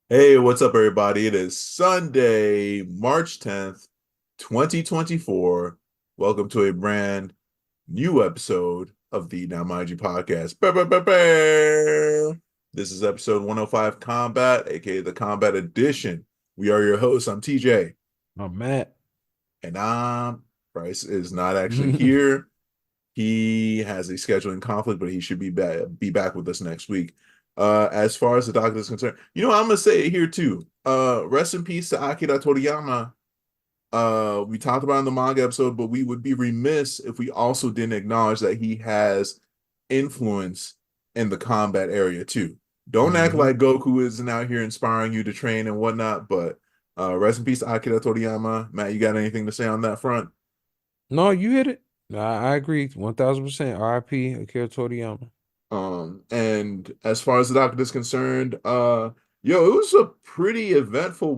Hey, what's up, everybody? It is Sunday, March 10th, 2024. Welcome to a brand new episode of the Now Mind You podcast. This is episode 105 Combat, aka the Combat Edition. We are your hosts. I'm TJ, Oh, Matt. and Bryce is not actually here. He has a scheduling conflict, but he should be back with us next week. As far as the doctor is concerned, I'm gonna say it here too. Rest in peace to Akira Toriyama. We talked about it in the manga episode, but we would be remiss if we also didn't acknowledge that he has influence in the combat area too. Don't act hmm like Goku isn't out here inspiring you to train and whatnot, but rest in peace to Akira Toriyama. Matt, you got anything to say on that front? No, you hit it. I agree 1000%. RIP Akira Toriyama. And as far as the docket is concerned, it was a pretty eventful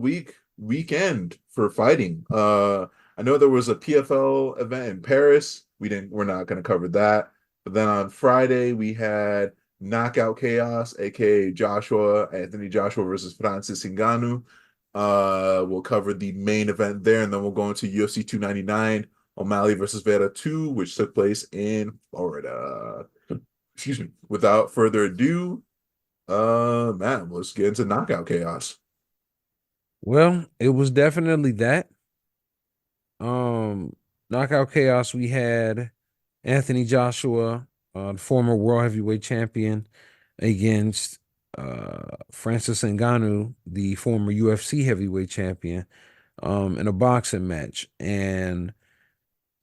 weekend for fighting. I know there was a PFL event in Paris. We're not gonna cover that. But then on Friday we had Knockout Chaos, aka Anthony Joshua versus Francis Ngannou. We'll cover the main event there, and then we'll go into UFC 299, O'Malley versus Vera 2, which took place in Florida. Excuse me. Without further ado, man, let's get into knockout chaos. Well, it was definitely that. Um, Knockout Chaos, we had Anthony Joshua, the former world heavyweight champion, against Francis Ngannou, the former UFC heavyweight champion, in a boxing match. And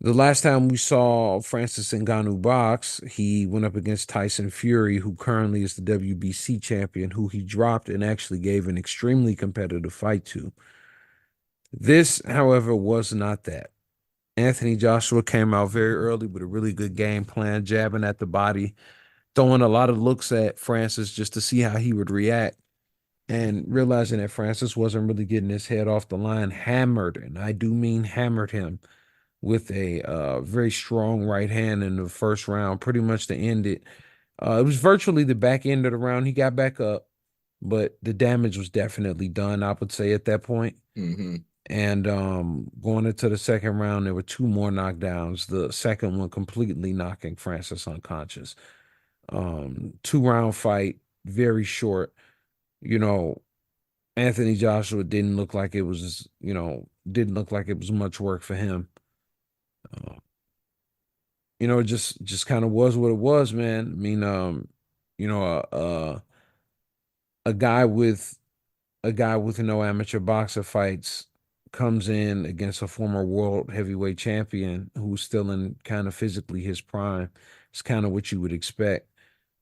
the last time we saw Francis Ngannou box, he went up against Tyson Fury, who currently is the WBC champion, who he dropped and actually gave an extremely competitive fight to. This, however, was not that. Anthony Joshua came out very early with a really good game plan, jabbing at the body, throwing a lot of looks at Francis just to see how he would react. And realizing that Francis wasn't really getting his head off the line, hammered, and I do mean hammered him with a very strong right hand in the first round, pretty much to end it. It was virtually the back end of the round. He got back up, but the damage was definitely done, I would say, at that point. Mm-hmm. And going into the second round, there were two more knockdowns. The second one completely knocking Francis unconscious. 2 round fight, very short. You know, Anthony Joshua didn't look like it was much work for him. Uh, it just kind of was what it was, man. I mean, you know, uh, uh, a guy with no amateur boxer fights comes in against a former world heavyweight champion who's still in kind of physically his prime. It's kind of what you would expect.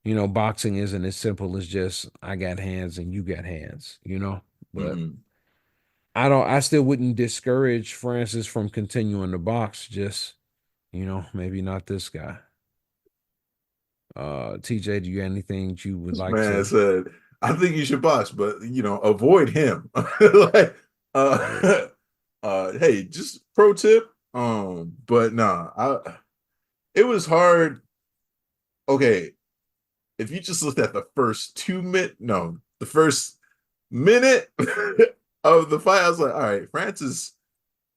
Boxing isn't as simple as just I got hands and you got hands. But Mm-hmm. I still wouldn't discourage Francis from continuing to box, just maybe not this guy. TJ, do you have anything that you would This like man to? said, I think you should box, but avoid him. Like, Right. hey, just pro tip. But nah, it was hard. Okay, if you just looked at the first 2 minute, no, the first minute of the fight, I was like, all right, Francis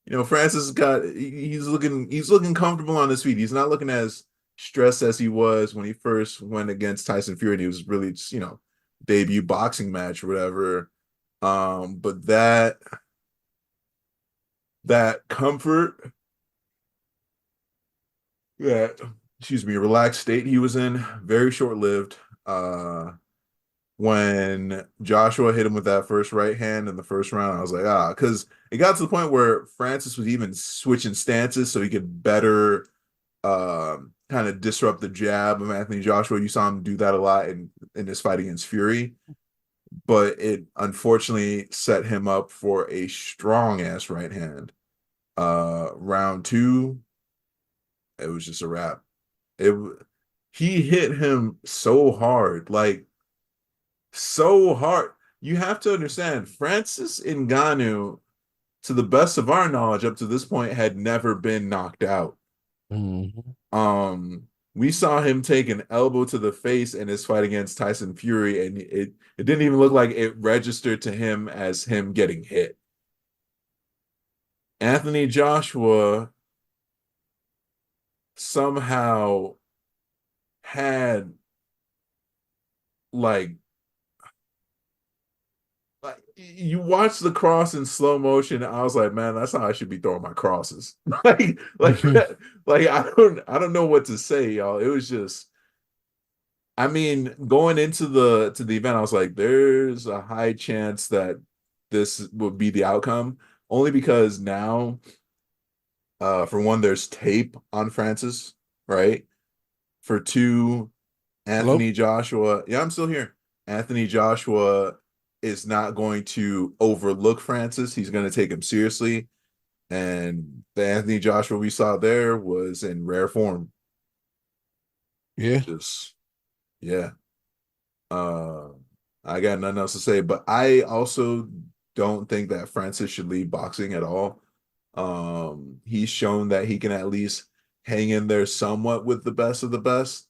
he's looking comfortable on his feet. He's not looking as stressed as he was when he first went against Tyson Fury. And he was really just, debut boxing match or whatever. But that comfort, that excuse me, relaxed state he was in, very short lived. When Joshua hit him with that first right hand in the first round, I was like, because it got to the point where Francis was even switching stances so he could better kind of disrupt the jab of Anthony Joshua. You saw him do that a lot in this fight against Fury, but it unfortunately set him up for a strong ass right hand. Round two, it was just a wrap. It He hit him so hard, like so hard. You have to understand, Francis Ngannou, to the best of our knowledge up to this point, had never been knocked out. Mhm. Um, we saw him take an elbow to the face in his fight against Tyson Fury, and it didn't even look like it registered to him as him getting hit. Anthony Joshua somehow had like you watch the cross in slow motion. I was like, man, that's how I should be throwing my crosses. Like that. Like I don't know what to say, y'all. It was just, I mean, going into the event, I was like, there's a high chance that this would be the outcome, only because now, for one, there's tape on Francis, right? For two, Hello? Anthony Joshua, yeah, I'm still here. Anthony Joshua is not going to overlook Francis. He's going to take him seriously. And the Anthony Joshua we saw there was in rare form. Yeah. Just, yeah. Uh, I got nothing else to say, but I also don't think that Francis should leave boxing at all. He's shown that he can at least hang in there somewhat with the best of the best.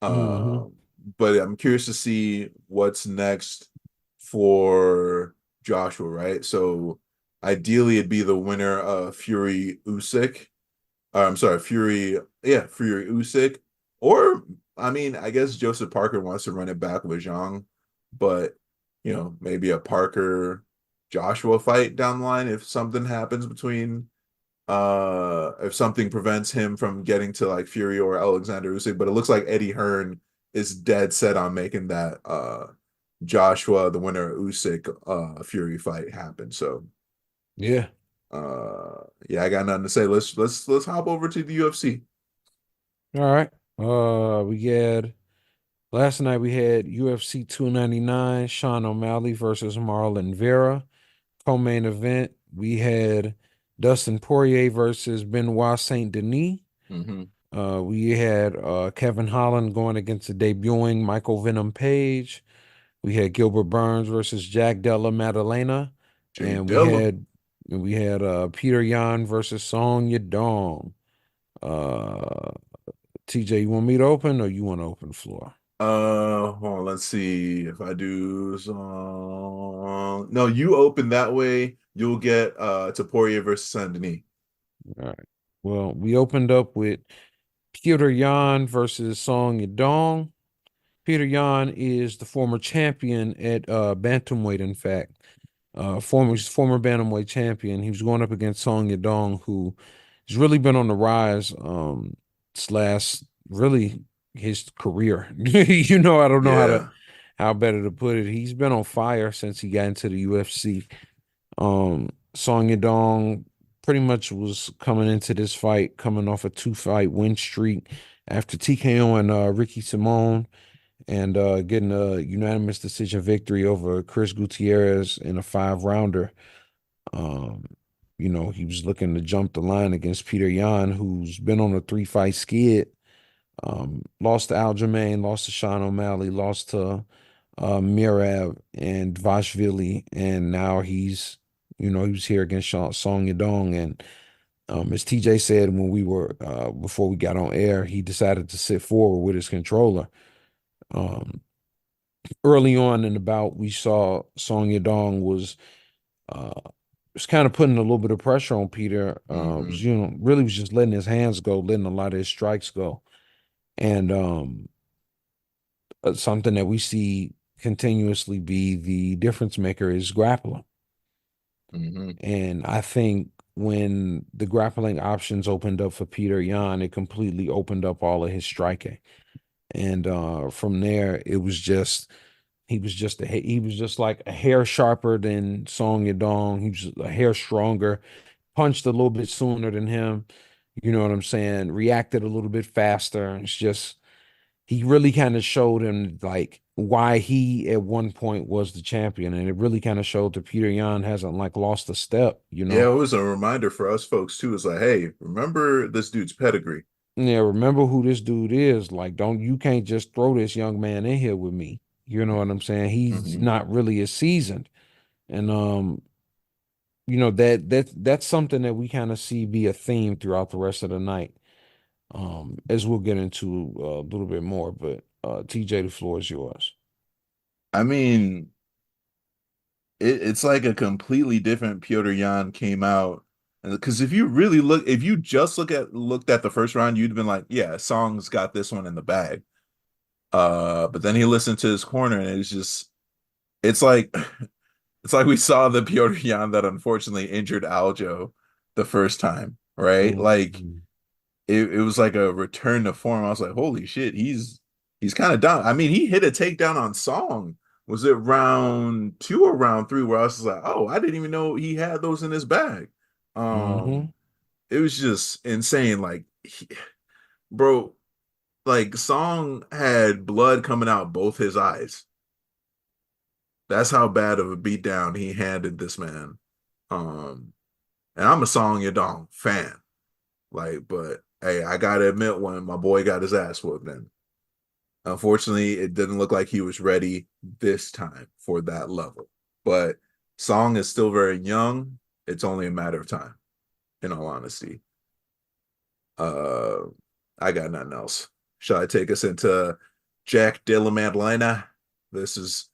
Hmm. Um, but I'm curious to see what's next for Joshua, right? So ideally, it'd be the winner of Fury Usyk. I'm sorry, Fury Usyk. Or, I mean, I guess Joseph Parker wants to run it back with Zhang, but maybe a Parker Joshua fight down the line if something happens between if something prevents him from getting to like Fury or Alexander Usyk. But it looks like Eddie Hearn is dead set on making that Joshua, the winner of Usyk Fury fight happen. So Yeah. yeah, I got nothing to say. Let's hop over to the UFC. All right. We had last night we had UFC 299, Sean O'Malley versus Marlon Vera. Co-main event, we had Dustin Poirier versus Benoit Saint Denis. Hmm. We had Kevin Holland going against the debuting Michael Venom Page. We had Gilbert Burns versus Jack Della Maddalena, Jay and Dilla. we had Peter Yan versus Song Yadong. Uh, TJ, you want me to open or you want to open the floor? Hold on, let's see if I do song. No, you open that way. You'll get to Poirier versus Saint Denis. All right. Well, we opened up with Peter Yan versus Song Yadong. Peter Yan is the former champion at bantamweight. In fact, former bantamweight champion. He was going up against Song Yadong, who has really been on the rise. Slash, really his career. I don't know Yeah. how better to put it. He's been on fire since he got into the UFC. Song Yadong pretty much was coming into this fight, coming off a two-fight win streak after TKO and Ricky Simone and getting a unanimous decision victory over Chris Gutierrez in a five-rounder. Um, he was looking to jump the line against Peter Yan, who's been on a three-fight skid. Lost to Aljamain, lost to Sean O'Malley, lost to Mirab and Dvashvili, and now he was here against Song Yadong. And as TJ said when we were before we got on air, he decided to sit forward with his controller. Um, Early on in the bout, we saw Song Yadong uh, was kind of putting a little bit of pressure on Peter. Hmm. Really was just letting his hands go, letting a lot of his strikes go, and something that we see continuously be the difference maker is grappling. Hmm. And I think when the grappling options opened up for Peter Yan, it completely opened up all of his striking. And from there, it was just he was just like a hair sharper than Song Yadong. He was a hair stronger, punched a little bit sooner than him. You know what I'm saying? Reacted a little bit faster. It's just he really kind of showed him like why he at one point was the champion, and it really kind of showed that Peter Yan hasn't like lost a step. Yeah, it was a reminder for us folks too. It's like, hey, remember this dude's pedigree. Yeah, remember who this dude is. Like, you can't just throw this young man in here with me. You know what I'm saying? He's Hmm. not really as seasoned. And that's something that we kind of see be a theme throughout the rest of the night. as we'll get into a little bit more. But TJ, the floor is yours. I mean, it's like a completely different Piotr Jan came out. Because if you really look, if you just looked at the first round, you'd been like, yeah, Song's got this one in the bag. But then he listened to his corner, and it's like it's like we saw the Piotr Jan that unfortunately injured Aljo the first time, right? Like Mhm. it was like a return to form. I was like, holy shit, he's kind of down. I mean, he hit a takedown on Song. Was it round two or round three where I was like, oh, I didn't even know he had those in his bag. Mhm. It was just insane. Bro, like Song had blood coming out both his eyes. That's how bad of a beatdown he handed this man. Um, and I'm a Song Yadong fan. Like, but hey, I gotta admit when my boy got his ass whooped, then unfortunately it didn't look like he was ready this time for that level. But Song is still very young. It's only a matter of time, in all honesty. Uh I got nothing else. Shall I take us into Jack Della Maddalena? This is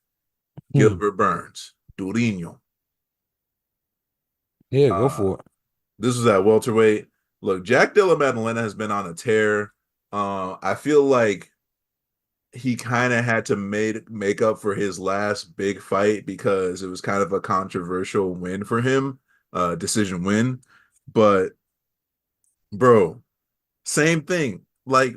Hmm. Gilbert Burns, Durinho. Yeah, go Uh for it. this was at welterweight. Look, Jack Della Maddalena has been on a tear. I feel like he kind of had to make up for his last big fight because it was kind of a controversial win for him, decision win. But bro, same thing. Like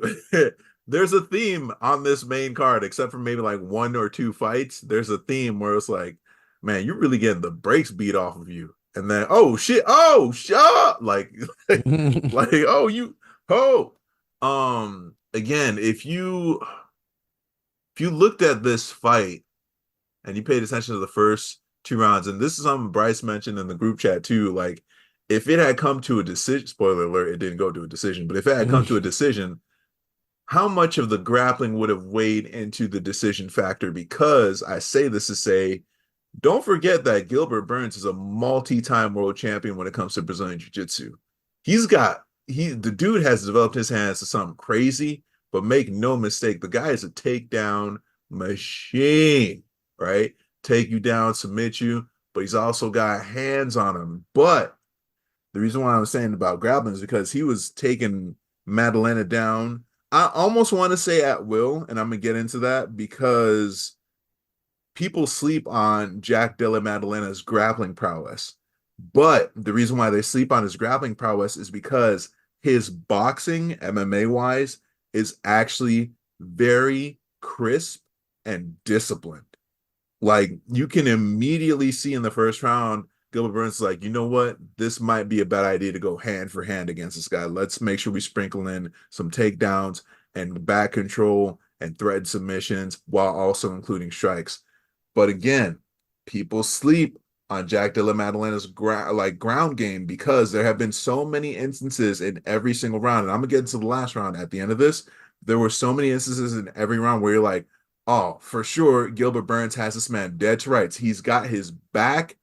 there's a theme on this main card, except for maybe like one or two fights. There's a theme where it's like, man, you're really getting the brakes beat off of you. And then, oh shit, oh shut like, oh you oh. Again, if you looked at this fight and you paid attention to the first two rounds, and this is something Bryce mentioned in the group chat too, like if it had come to a decision, spoiler alert, it didn't go to a decision, but if it had come to a decision, how much of the grappling would have weighed into the decision factor? Because I say this to say, don't forget that Gilbert Burns is a multi-time world champion when it comes to Brazilian Jiu-Jitsu. The dude has developed his hands to something crazy, but make no mistake, the guy is a takedown machine, right? Take you down, submit you, but he's also got hands on him. But the reason why I'm saying about grappling is because he was taking Madalena down. I almost want to say at will, and I'm gonna get into that because people sleep on Jack Della Maddalena's grappling prowess. But the reason why they sleep on his grappling prowess is because his boxing, MMA wise, is actually very crisp and disciplined. Like you can immediately see in the first round, Gilbert Burns is like, you know what? This might be a bad idea to go hand for hand against this guy. Let's make sure we sprinkle in some takedowns and back control and thread submissions while also including strikes. But again, people sleep on Jack Della Maddalena's ground game because there have been so many instances in every single round. And I'm gonna get into the last round at the end of this. There were so many instances in every round where you're like, oh, for sure, Gilbert Burns has this man dead to rights. He's got his back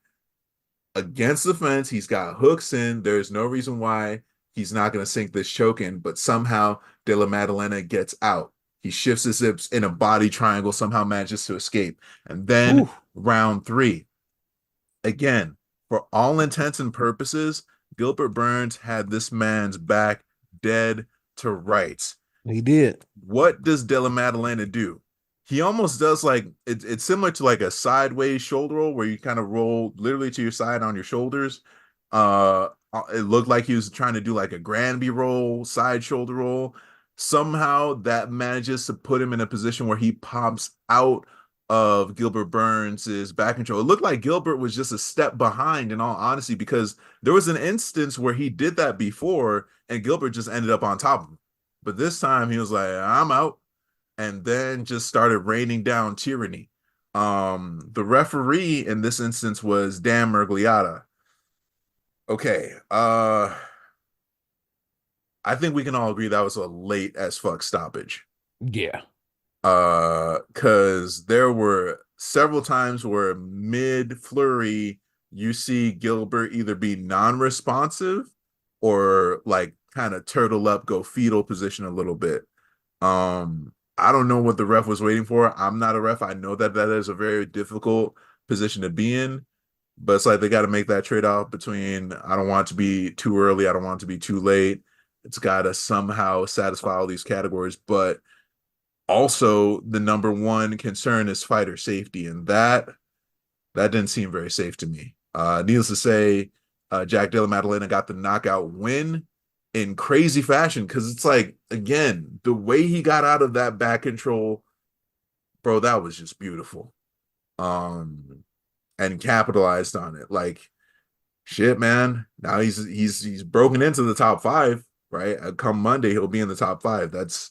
against the fence. He's got hooks in. There's no reason why he's not going to sink this choke in, but somehow De La Maddalena gets out. He shifts his hips in a body triangle, somehow manages to escape. And then Ooh, round three, again, for all intents and purposes, Gilbert Burns had this man's back dead to rights. he did. What does Della Maddalena do? He almost does like it's similar to like a sideways shoulder roll where you kind of roll literally to your side on your shoulders. It looked like he was trying to do like a Granby roll, side shoulder roll. Somehow that manages to put him in a position where he pops out of Gilbert Burns's back control. It looked like Gilbert was just a step behind, in all honesty, because there was an instance where he did that before and Gilbert just ended up on top of him. But this time he was like, I'm out, and then just started raining down tyranny. The referee in this instance was Dan Mergliata. Okay. I think we can all agree that was a late as fuck stoppage. Yeah. Because there were several times where mid flurry you see Gilbert either be non-responsive or like kind of turtle up, go fetal position a little bit. I don't know what the ref was waiting for. I'm not a ref. I know that that is a very difficult position to be in, but it's like they got to make that trade-off between I don't want it to be too early, I don't want it to be too late. It's got to somehow satisfy all these categories, but also the number one concern is fighter safety, and that didn't seem very safe to me. Needless to say, Jack Della Maddalena got the knockout win in crazy fashion because it's like, again, the way he got out of that back control, bro, that was just beautiful. And capitalized on it. Like, shit, man. Now he's broken into the top five, right? Come Monday, he'll be in the top five. That's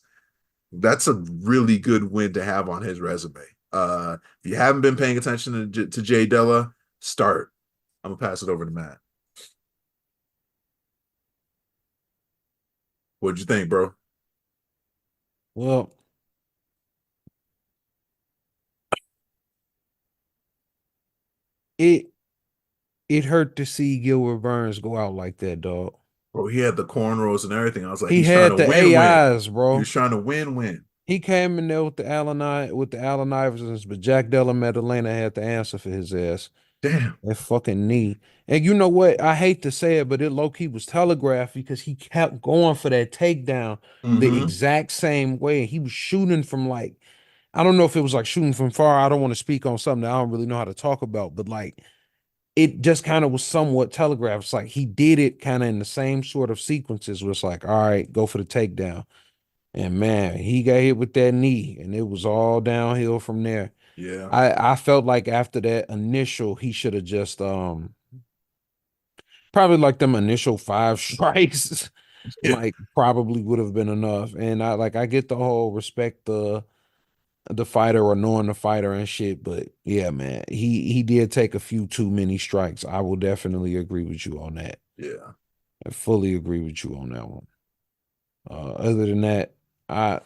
a really good win to have on his resume. If you haven't been paying attention to Jay Della, start. I'm gonna pass it over to Matt. What'd you think, bro? Well, it it hurt to see Gilbert Burns go out like that, dog. Bro, he had the cornrows and everything. I was like, He he's trying had to the win. AIs, He bro. was trying to win. He came in there with the Allen Iversons, but Jack Della Maddalena had the answer for his ass. Damn. That fucking knee. And you know what? I hate to say it, but it low key was telegraphed because he kept going for that takedown the Mm-hmm. exact same way. He was shooting from like, I don't know if it was like shooting from far. I don't want to speak on something that I don't really know how to talk about, but like it just kind of was somewhat telegraphed. It's like he did it kind of in the same sort of sequences where it's like, all right, go for the takedown. And man, he got hit with that knee, and it was all downhill from there. Yeah. I felt like after that initial, he should have just probably like them initial five strikes, Yeah. like probably would have been enough. And I get the whole respect the fighter or knowing the fighter and shit, but yeah, man, he did take a few too many strikes. I will definitely agree with you on that. Yeah. I fully agree with you on that one. Other than that, I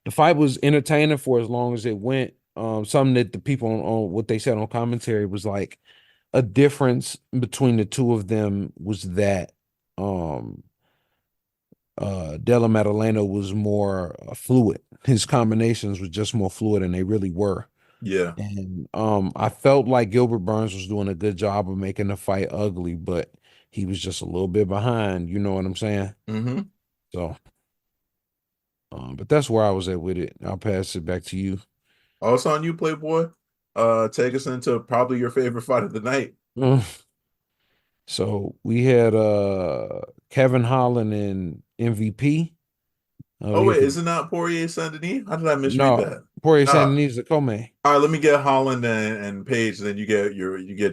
the fight was entertaining for as long as it went. Something that the people on what they said on commentary was like a difference between the two of them was that um Della Maddalena was more fluid. His combinations were just more fluid and they really were. Yeah. And I felt like Gilbert Burns was doing a good job of making the fight ugly, but he was just a little bit behind, you know what I'm saying? Mm-hmm. So but that's where I was at with it. I'll pass it back to you. Also on you, Playboy. Take us into probably your favorite fight of the night. So we had Kevin Holland and MVP. Oh He had wait, the isn't that Poirier Saint Denis? How did I misread no that? Poirier Saint Uh Denis the co-main. all right, let me get Holland and Page, and then you get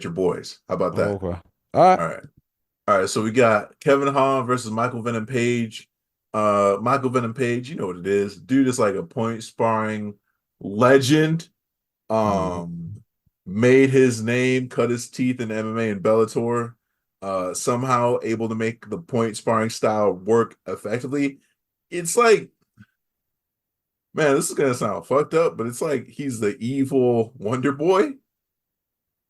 your boys. How about Oh, that? okay. All right. All right. All right, so we got Kevin Holland versus Michael Venom Page. Michael Venom Page, you know what it is. Dude is like a point sparring legend. Mhm. Um, made his name, cut his teeth in MMA and Bellator. Somehow able to make the point sparring style work effectively. It's like, man, this is gonna sound fucked up, but it's like he's the evil Wonder Boy.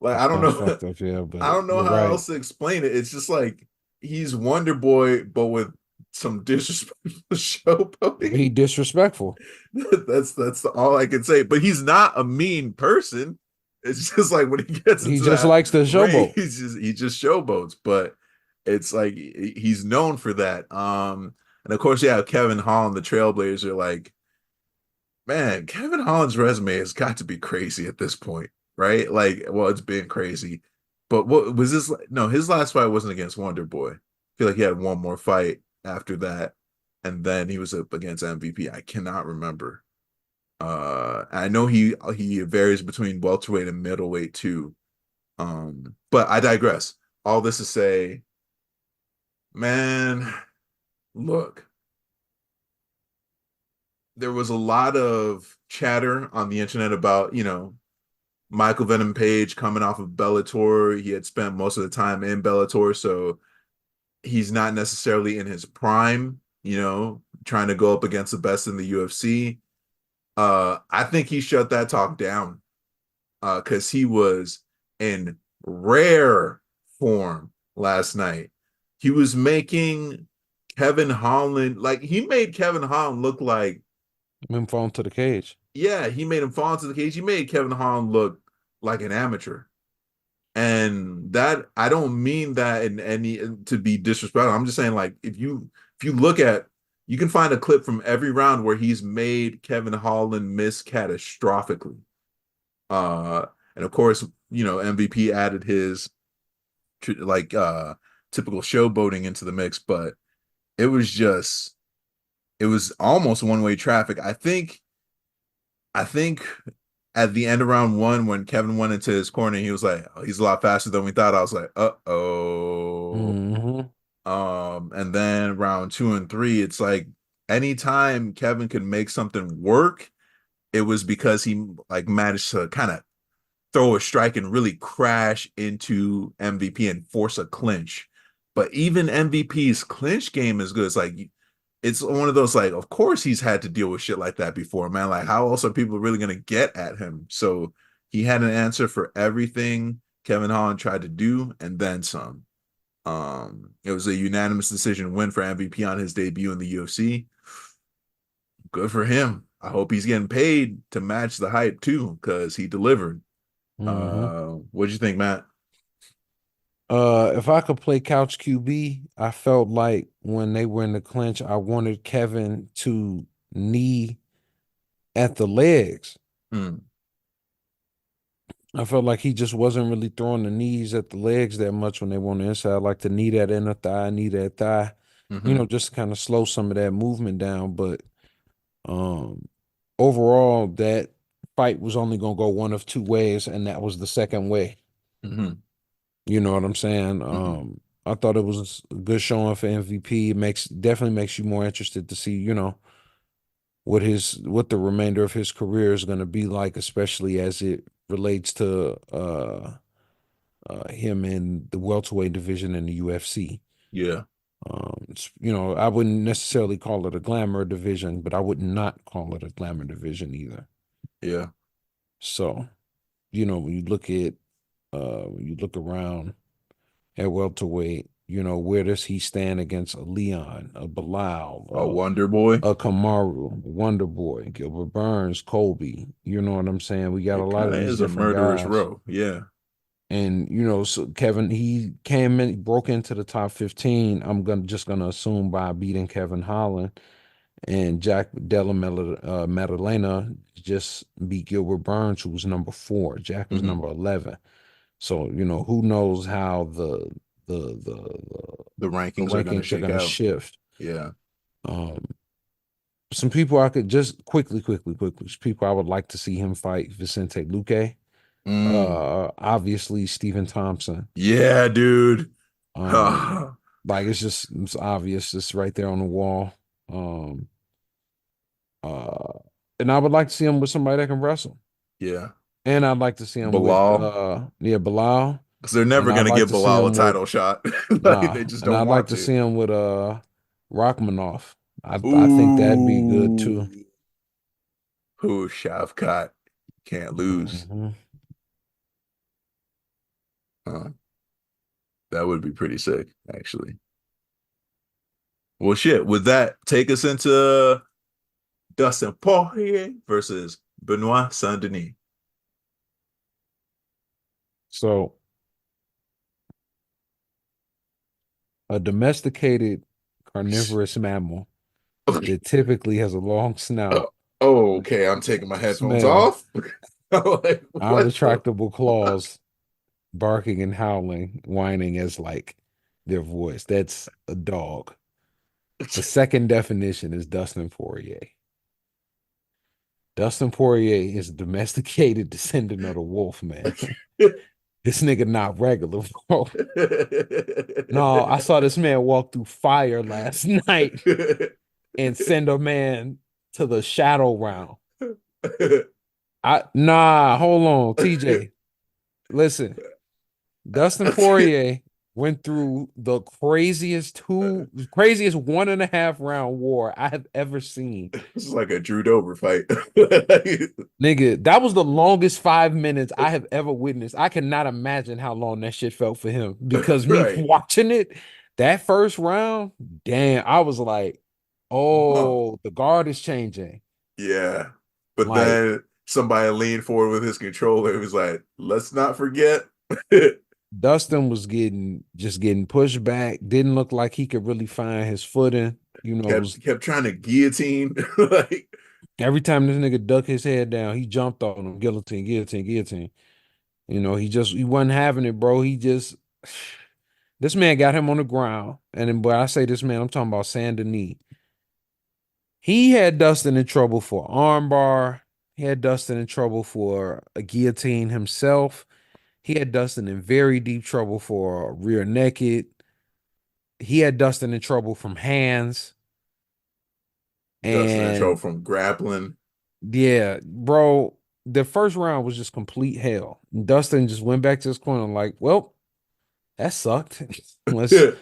Like I That don't sounds know, fucked up, yeah, I but don't know you're how right. else to explain it. It's just like he's Wonder Boy, but with some disrespectful He showboating. disrespectful. That's all I can say. But he's not a mean person. It's just like when he gets He into just that likes the ring, showboat. he just showboats. But it's like he's known for that. And of course, yeah, Kevin Holland, the Trailblazer, like, man, Kevin Holland's resume has got to be crazy at this point, right? Like, well, it's been crazy. But what was this? No, his last fight wasn't against Wonder Boy. I feel like he had one more fight after that, and then he was up against MVP. I cannot remember. I know he varies between welterweight and middleweight too. But I digress. All this to say, man, look, there was a lot of chatter on the internet about, Michael Venom Page coming off of Bellator. He had spent most of the time in Bellator, so he's not necessarily in his prime, trying to go up against the best in the UFC. I think he shut that talk down because he was in rare form last night. He was making Kevin Holland, like he made Kevin Holland look like, Him falling to the cage. yeah, he made him fall into the cage. He made Kevin Holland look like an amateur. And that I don't mean that in any to be disrespectful. I'm just saying like if you look at you can find a clip from every round where he's made Kevin Holland miss catastrophically. Uh and of course, MVP added his like typical showboating into the mix, but it was just it was almost one-way traffic. I think at the end of round one, when Kevin went into his corner, he was like, oh, he's a lot faster than we thought. I was like, uh-oh. Mm-hmm. And then round two and three, it's like anytime Kevin could make something work, it was because he like managed to kind of throw a strike and really crash into MVP and force a clinch. But even MVP's clinch game is good. It's like it's one of those like, of course he's had to deal with shit like that before, man. Like, how else are people really gonna get at him? So he had an answer for everything Kevin Holland tried to do, and then some. It was a unanimous decision win for MVP on his debut in the UFC. Good for him. I hope he's getting paid to match the hype too, because he delivered. Mm-hmm. What'd you think, Matt? If I could play couch QB, I felt like when they were in the clinch, I wanted Kevin to knee at the legs. Mm, I felt like he just wasn't really throwing the knees at the legs that much when they were on the inside. Like the knee that inner thigh, knee that thigh, hmm just to kind of slow some of that movement down. But um overall, that fight was only gonna go one of two ways, and that was the second way. hmm You know what I'm saying? hmm I thought it was a good showing for MVP. It definitely makes you more interested to see, what the remainder of his career is going to be like, especially as it relates to him in the welterweight division in the UFC. Yeah, I wouldn't necessarily call it a glamour division, but I would not call it a glamour division either. yeah. So, when you look around at welterweight, where does he stand against a Leon, a A Bilal, Wonder Boy. a Kamaru, Wonder Boy, Gilbert Burns, Colby? You know what I'm saying? We got a It lot kind of of these is a different murderous guys. row. Yeah. And so Kevin, he came in, broke into the top 15. I'm gonna assume by beating Kevin Holland, and Jack Della Maddalena just beat Gilbert Burns, who was number 4. Jack was hmm number 11. So, who knows how the the The the rankings are going to rankings are shake going to out. shift. Yeah. Um, some people I could just quickly, some people I would like to see him fight: Vicente Luque, Mm. obviously Stephen Thompson. Yeah, dude. Um, like it's obvious, it's right there on the wall. Um, uh, and I would like to see him with somebody that can wrestle. Yeah. And I'd like to see him with Bilal. Bilal. Because they're And never I'd going to like give to see Bilal a him with title shot. Like, Nah, they just and don't I'd like want to to. see him with Rachmaninoff. I think that'd be good Ooh. too. Who Shavkat can't lose. Hmm. Huh. That would be pretty sick, actually. Well, shit. Would that take us into Dustin Poirier versus Benoit Saint-Denis? So a domesticated carnivorous mammal that typically has a long snout, Oh, okay. I'm taking my headphones smell, off. Like, what the? unretractable claws, barking and howling, whining as like their voice. That's a dog. The second definition is Dustin Poirier. Dustin Poirier is a domesticated descendant of the wolf, man. This nigga not regular, bro. No, I saw this man walk through fire last night and send a man to the shadow round. Hold on, TJ. Listen, Dustin Poirier went through the craziest 1.5 round war I have ever seen. This is like a Drew Dober fight. Nigga, that was the longest 5 minutes I have ever witnessed. I cannot imagine how long that shit felt for him because me Right. watching it, That first round, damn, I was like, Uh-huh. oh, the guard is changing. Yeah. But Like then somebody leaned forward with his controller. He was like, let's not forget. Dustin was getting pushed back, didn't look like he could really find his footing. It was kept trying to guillotine. Like every time this nigga ducked his head down, he jumped on him, guillotine, guillotine, guillotine. He wasn't having it, bro. He just this man got him on the ground. And then, but I say this man, I'm talking about Saint Denis. He had Dustin in trouble for armbar. He had Dustin in trouble for a guillotine himself. He had Dustin in very deep trouble for rear naked. He had Dustin in trouble from hands. Dustin and Cho And from grappling. yeah, bro, the first round was just complete hell. Dustin just went back to his corner like, well, that sucked. Let's But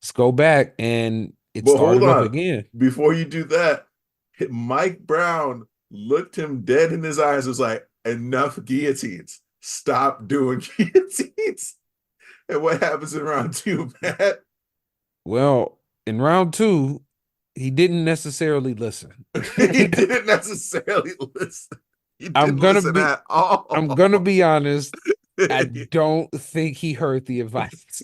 let's go back. And it hold started up on. again. Before you do that, Mike Brown looked him dead in his eyes, was like, enough guillotines. Stop doing guillotines. And what happens in round two, Matt? Well, in round two, he didn't necessarily listen. He didn't necessarily listen. He I'm didn't gonna listen be at all. I'm gonna be honest. I don't think he heard the advice.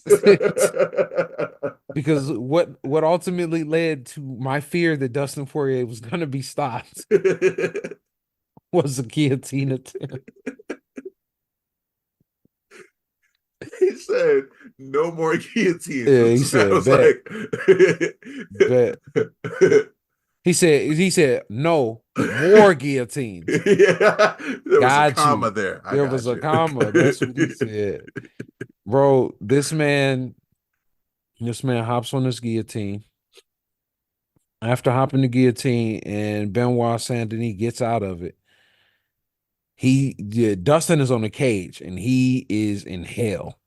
Because what ultimately led to my fear that Dustin Poirier was gonna be stopped was a guillotine attempt. He said, no more guillotines. Yeah, he And I said, was bet, like, bet. He said, no, more guillotines. yeah, there was a Got comma you. there. I There was got a you. comma. That's what he said. Bro, this man hops on this guillotine. After hopping the guillotine and Benoit Saint Denis gets out of it, Dustin is on the cage and he is in hell.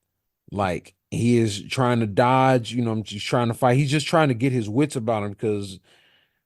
Like he is trying to dodge, I'm just trying to fight. He's just trying to get his wits about him because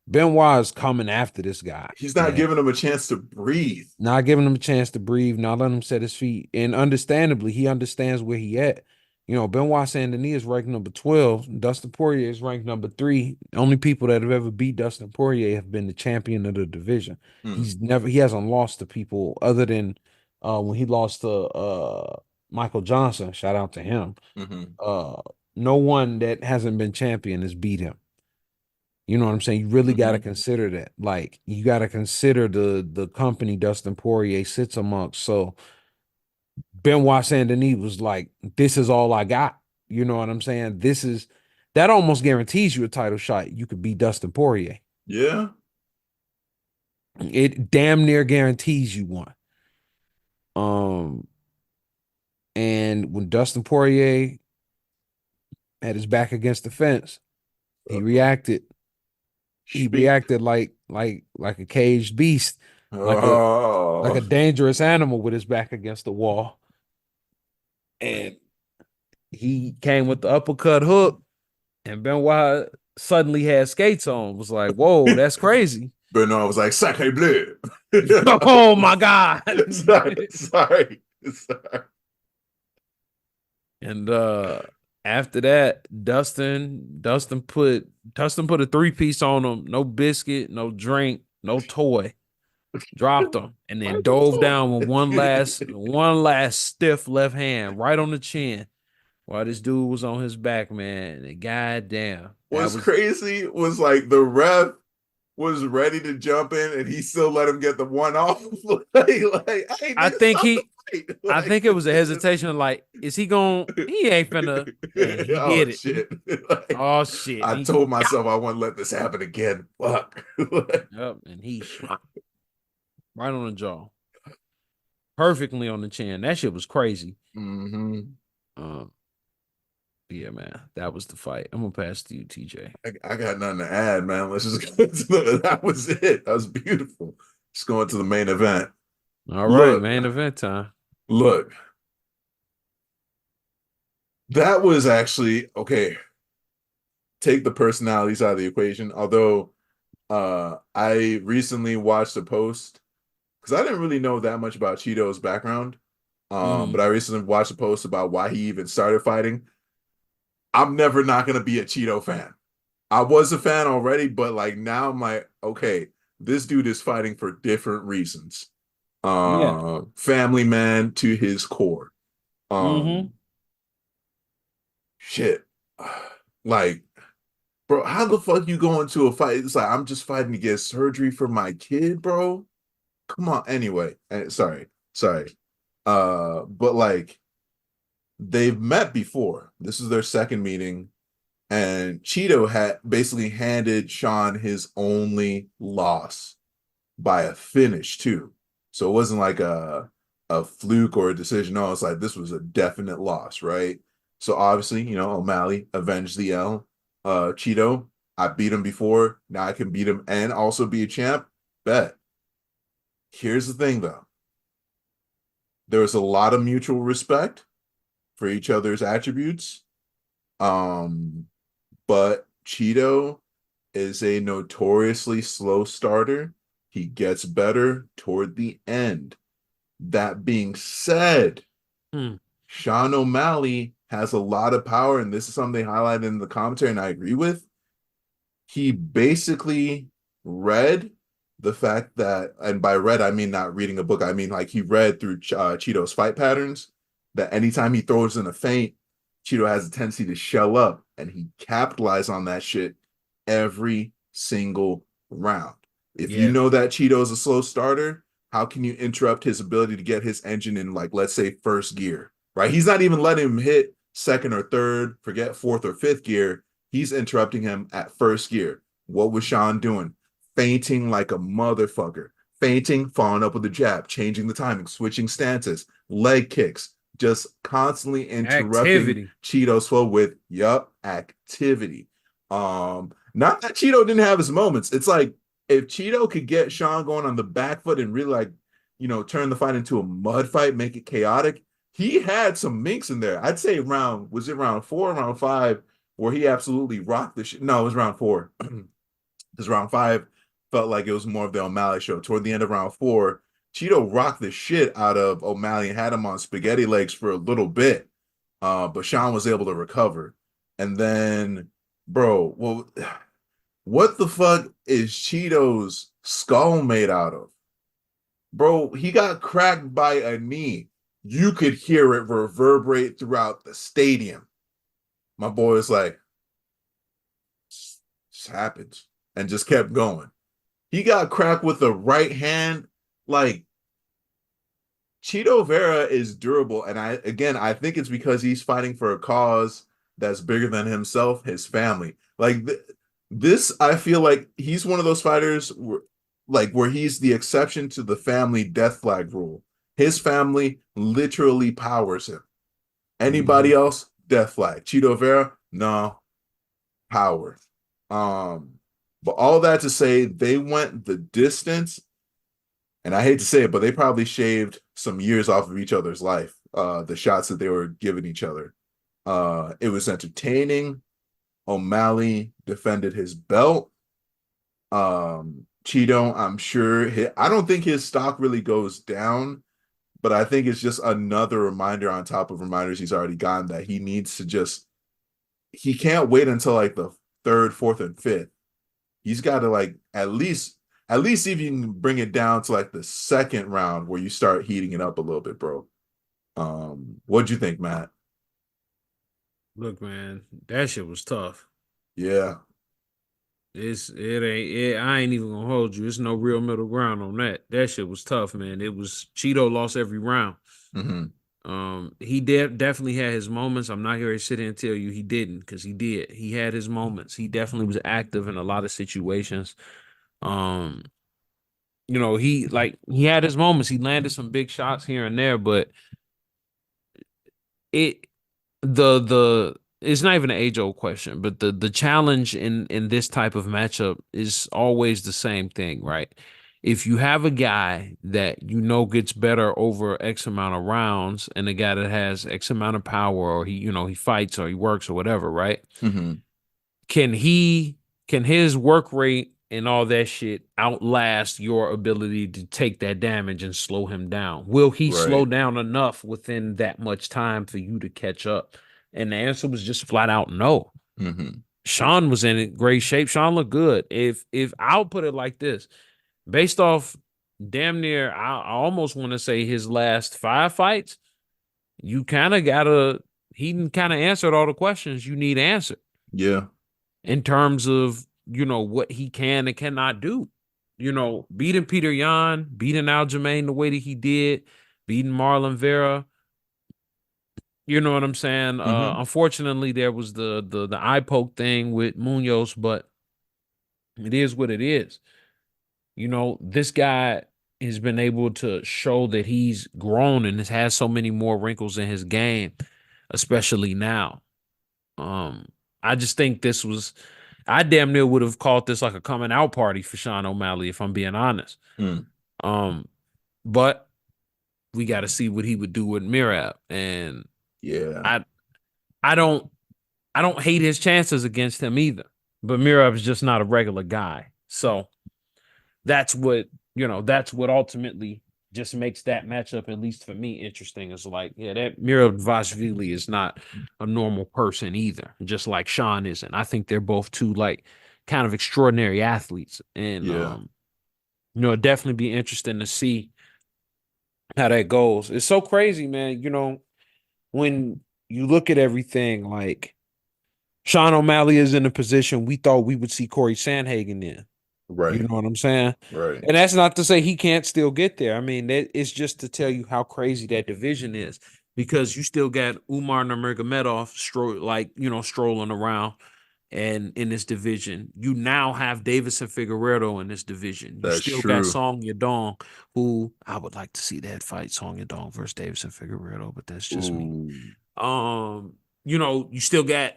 Benoit is coming after this guy. He's not And giving him a chance to breathe. not giving him a chance to breathe, not letting him set his feet. And understandably, he understands where he at. Benoit Saint Denis is ranked number 12. Dustin Poirier is ranked number 3. The only people that have ever beat Dustin Poirier have been the champion of the division. Hmm. He hasn't lost to people other than when he lost to Michael Johnson. Shout out to him. Hmm. Uh, no one that hasn't been champion has beat him. You know what I'm saying? You really got to Hmm. consider that. Like, you got to consider the company Dustin Poirier sits amongst. So Benoit Saint Denis was like, "This is all I got." You know what I'm saying? That almost guarantees you a title shot. You could beat Dustin Poirier. Yeah. It damn near guarantees you one. Um, and when Dustin Poirier had his back against the fence, he reacted. He Speak. reacted like a caged beast, like a like Oh. a dangerous animal with his back against the wall. And he came with the uppercut hook, and Benoit suddenly had skates on. Was like, whoa, that's crazy. Bernard was like, Sacre bleu. Oh my God. Sorry. And after that, Dustin put a three-piece on him. No biscuit, no drink, no toy. Dropped him and then dove down with one last stiff left hand right on the chin while this dude was on his back, man. And goddamn, that What's was crazy was like the ref was ready to jump in and he still let him get the one off. Hey, I nigga, think stop the he fight. I think it was a hesitation of like, is he going? He ain't finna, and he Oh did it. shit. Like, Oh shit. I And told myself I wouldn't let this happen again. Fuck. yep, and he right on the jaw. Perfectly on the chin. That shit was crazy. Hmm. Um, yeah, man. That was the fight. I'm gonna pass to you, TJ. I got nothing to add, man. Let's just go to that was it. That was beautiful. Just going to the main event. All right, Look, main event time. look, that was actually okay. Take the personalities out of the equation. Although I recently watched a post because I didn't really know that much about Cheeto's background. But Mm, I recently watched a post about why he even started fighting. I'm never not gonna be a Cheeto fan. I was a fan already, but like now I'm like, okay, this dude is fighting for different reasons. Yeah. Family man to his core. Mm-hmm. Um, shit. Like, bro, how the fuck you go into a fight? It's like I'm just fighting to get surgery for my kid, bro. Come on. Anyway, sorry. But like they've met before. This is their second meeting, and Cheeto had basically handed Sean his only loss by a finish too. So it wasn't like a fluke or a decision. No, it's like this was a definite loss, right? So obviously, O'Malley avenged the L. Cheeto, I beat him before. Now I can beat him and also be a champ. Bet. Here's the thing though. There's a lot of mutual respect for each other's attributes. Um, but Cheeto is a notoriously slow starter. He gets better toward the end. That being said, Hmm. Sean O'Malley has a lot of power, and this is something they highlighted in the commentary, and I agree with. He basically read the fact that, and by read, I mean not reading a book, I mean like he read through Cheeto's fight patterns that anytime he throws in a feint, Cheeto has a tendency to shell up, and he capitalized on that shit every single round. If you Yeah. know that Cheeto is a slow starter, how can you interrupt his ability to get his engine in, like, let's say, first gear, right? He's not even letting him hit second or third, forget fourth or fifth gear. He's interrupting him at first gear. What was Sean doing? Fainting like a motherfucker. Fainting, following up with a jab, changing the timing, switching stances, leg kicks, just constantly interrupting Activity. Cheeto's flow with activity. Not that Cheeto didn't have his moments. It's like if Cheeto could get Sean going on the back foot and really like, turn the fight into a mud fight, make it chaotic, he had some minks in there. I'd say was it round four, round five, where he absolutely rocked the shit. No, it was round four. Because round five felt like it was more of the O'Malley show. Toward the end of round four, Cheeto rocked the shit out of O'Malley and had him on spaghetti legs for a little bit. But Sean was able to recover. And then, bro, well, what the fuck is Cheeto's skull made out of? Bro, he got cracked by a knee. You could hear it reverberate throughout the stadium. My boy was like, this happens, and just kept going. He got cracked with the right hand. Like, Cheeto Vera is durable. And I think it's because he's fighting for a cause that's bigger than himself, his family. Like, this, I feel like he's one of those fighters where he's the exception to the family death flag rule. His family literally powers him. Mm-hmm. Anybody else, death flag. Cheeto Vera, no, power. Um, but all that to say, they went the distance, and I hate to say it, but they probably shaved some years off of each other's life. The shots that they were giving each other. It was entertaining. O'Malley defended his belt. Cheeto, I'm sure I don't think his stock really goes down, but I think it's just another reminder on top of reminders he's already gotten that he needs to just he can't wait until like the third, fourth, and fifth. He's got to like at least see if you can bring it down to like the second round where you start heating it up a little bit, bro. What'd you think, Matt? Look, man, that shit was tough. Yeah. I ain't even gonna hold you. It's no real middle ground on that. That shit was tough, man. It was Cheeto lost every round. Mm-hmm. He definitely had his moments. I'm not here to sit here and tell you he didn't, because he did. He had his moments. He definitely was active in a lot of situations. Um, he had his moments. He landed some big shots here and there, but it the it's not even an age old question, but the challenge in this type of matchup is always the same thing, right? If you have a guy that gets better over X amount of rounds, and a guy that has X amount of power, or he fights or he works or whatever, right? Mm-hmm. Can he can his work rate and all that shit outlast your ability to take that damage and slow him down? Will he slow Right. down enough within that much time for you to catch up? And the answer was just flat out no. Hmm. Sean was in great shape. Sean looked good. If I'll put it like this, based off damn near, I almost want to say his last 5 fights, you kind of gotta. He kind of answered all the questions you need answered Yeah. in terms of what he can and cannot do. Beating Peter Yan, beating Aljamain the way that he did, beating Marlon Vera. You know what I'm saying? Hmm. Unfortunately, there was the eye poke thing with Munoz, but it is what it is. This guy has been able to show that he's grown and has so many more wrinkles in his game, especially now. Um, I just think I damn near would have called this like a coming out party for Sean O'Malley, if I'm being honest. Mm. Um, but we got to see what he would do with Mirab, and Yeah. I, I don't, I don't hate his chances against him either. But Mirab is just not a regular guy, so that's what ultimately just makes that matchup, at least for me, interesting. Is like, yeah, that Mirovashvili is not a normal person either, just like Sean isn't. I think they're both two like kind of extraordinary athletes, and Yeah. it'd definitely be interesting to see how that goes. It's so crazy, man. When you look at everything, like Sean O'Malley is in a position we thought we would see Corey Sandhagen in. You Right. know what I'm saying? Right. And that's not to say he can't still get there. I mean, it's just to tell you how crazy that division is, because you still got Umar Nurmagomedov strolling around, and in this division, you now have Davis and Figueroa in this division. You That's still got true. Song Yadong, who I would like to see that fight, Song Yadong versus Davis and Figueroa, but that's just me. Ooh. Um, you still got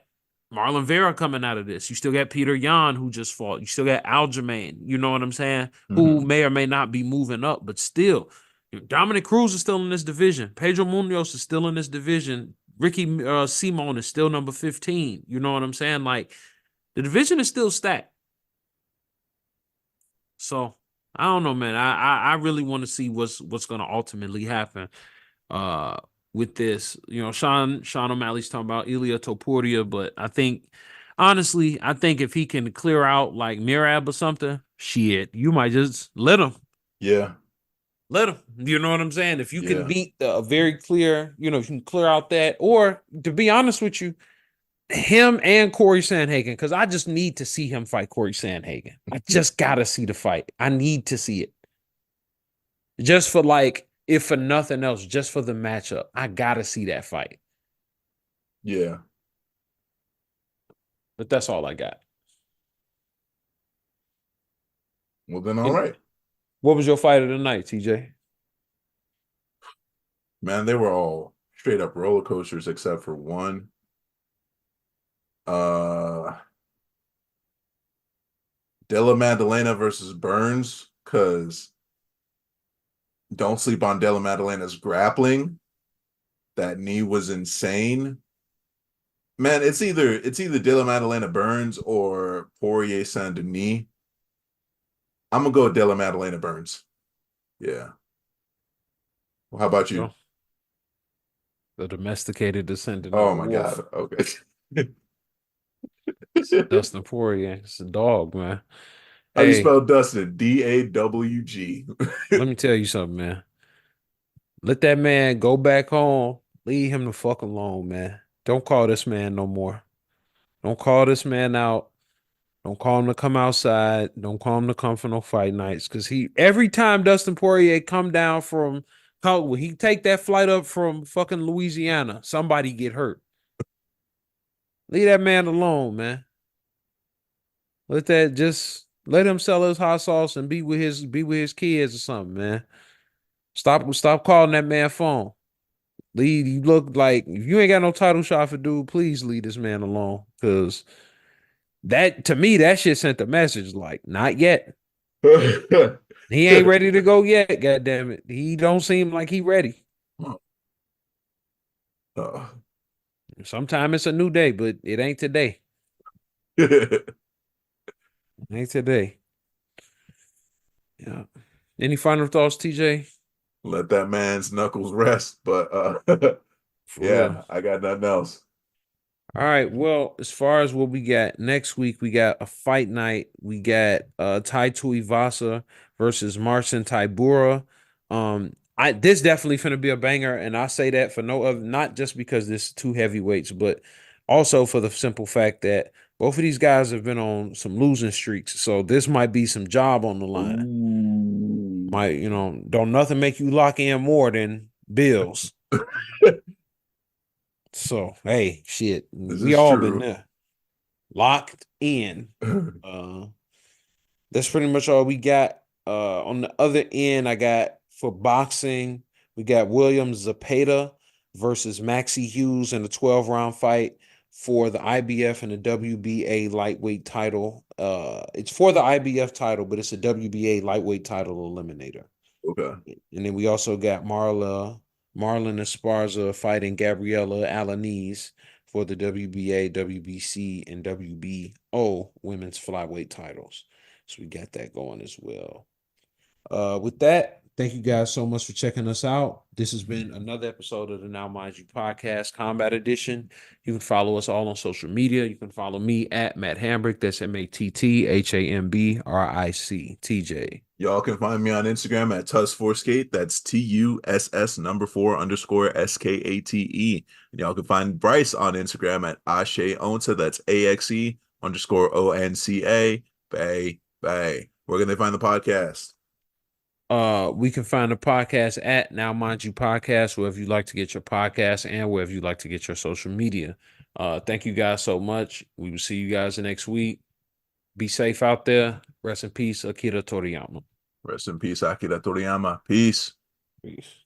Marlon Vera coming out of this. You still got Peter Yan, who just fought. You still got Aljamain, you know what I'm saying? Who Hmm. may or may not be moving up, but still, Dominic Cruz is still in this division. Pedro Munoz is still in this division. Ricky Simon is still number 15. You know what I'm saying? Like, the division is still stacked. So I don't know, man. I really want to see what's going to ultimately happen uh with this. Sean O'Malley's talking about Ilya Topuria, but honestly, I think if he can clear out like Mirab or something, shit, you might just let him. Yeah. Let him. You know what I'm saying? If you can Yeah. beat a very clear, if you can clear out that, or to be honest with you, him and Corey Sandhagen, because I just need to see him fight Corey Sandhagen. I just gotta see the fight. I need to see it. Just for like, if for nothing else, just for the matchup. I gotta see that fight. Yeah. But that's all I got. Well then, all And right, what was your fight of the night, TJ? man. They were all straight up roller coasters except for one. Uh, Della Maddalena versus Burns. Cause don't sleep on Della Maddalena's grappling. That knee was insane. Man, it's either Della Maddalena Burns or Poirier Saint Denis. I'm gonna go with Della Maddalena Burns. Yeah. Well, how about you? Well, the domesticated descendant of Oh the my God. wolf, Okay. Dustin Poirier. It's a dog, man. How do you Hey, spell Dustin? Dawg. let me tell you something, man. Let that man go back home. Leave him the fuck alone, man. Don't call this man no more. Don't call this man out. Don't call him to come outside. Don't call him to come for no fight nights. Cause every time Dustin Poirier come down from when he take that flight up from fucking Louisiana, somebody get hurt. Leave that man alone, man. Let him sell his hot sauce and be with his kids or something, man. Stop calling that man phone. Leave. You look like if you ain't got no title shot for dude, please leave this man alone. Cause that to me, that shit sent the message like, not yet. He ain't ready to go yet, god damn it. He don't seem like he ready. Uh, Sometime it's a new day, but it ain't today. It ain't today. Yeah. Any final thoughts, TJ? Let that man's knuckles rest. But For real. yeah, I got nothing else. All right. Well, as far as what we got next week, we got a fight night. We got Tai Tuivasa versus Marcin Tybura. I this definitely finna be a banger, and I say that for no other, not just because this two heavyweights, but also for the simple fact that both of these guys have been on some losing streaks. So this might be some job on the line. Ooh. Might, don't nothing make you lock in more than bills. So hey, shit, This we is all been true. there. Locked in. Uh, that's pretty much all we got. On the other end, I got for boxing, we got William Zapata versus Maxie Hughes in a 12-round fight for the IBF and the WBA lightweight title. It's for the IBF title, but it's a WBA lightweight title eliminator. Okay. And then we also got Marlon Esparza fighting Gabriella Alanis for the WBA, WBC, and WBO women's flyweight titles. So we got that going as well. With that, thank you guys so much for checking us out. This has been another episode of the Now Mind You Podcast, Combat Edition. You can follow us all on social media. You can follow me at Matt Hambrick. That's MattHambric, TJ. Y'all can find me on Instagram at Tuss4Skate. That's TUSS number 4_SKATE. And y'all can find Bryce on Instagram at Ashe Onta. That's AXE_ONCA. Bay, bay. Where can they find the podcast? We can find the podcast at Now Mind You Podcast, wherever you like to get your podcast and wherever you like to get your social media. Thank you guys so much. We will see you guys next week. Be safe out there. Rest in peace, Akira Toriyama. Rest in peace, Akira Toriyama. Peace. Peace.